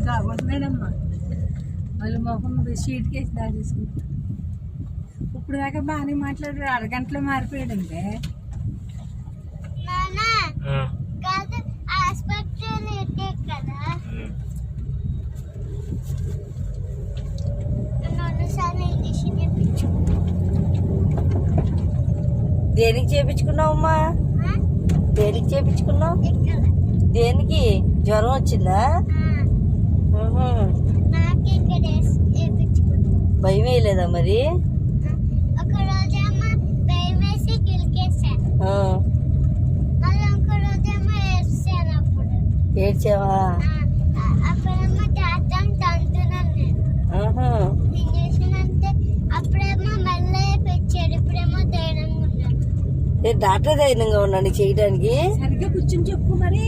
కాబోతున్నాడమ్మా వాళ్ళు మొహం షీట్ కేసి దాచేసుకుంటా. ఇప్పుడు దాకా బాగానే మాట్లాడారు, అరగంటలో మారిపోయాడంటే. దేనికి చేపించుకున్నావమ్మా? దేనికి చేపించుకున్నావు? దేనికి? జ్వరం వచ్చిందా? భయం వేయలేదా మరి? ఏడ్చావా? డాక్టర్ ధైర్యంగా ఉన్నాను చేయడానికి. సరిగ్గా కూర్చొని చెప్పు మరి.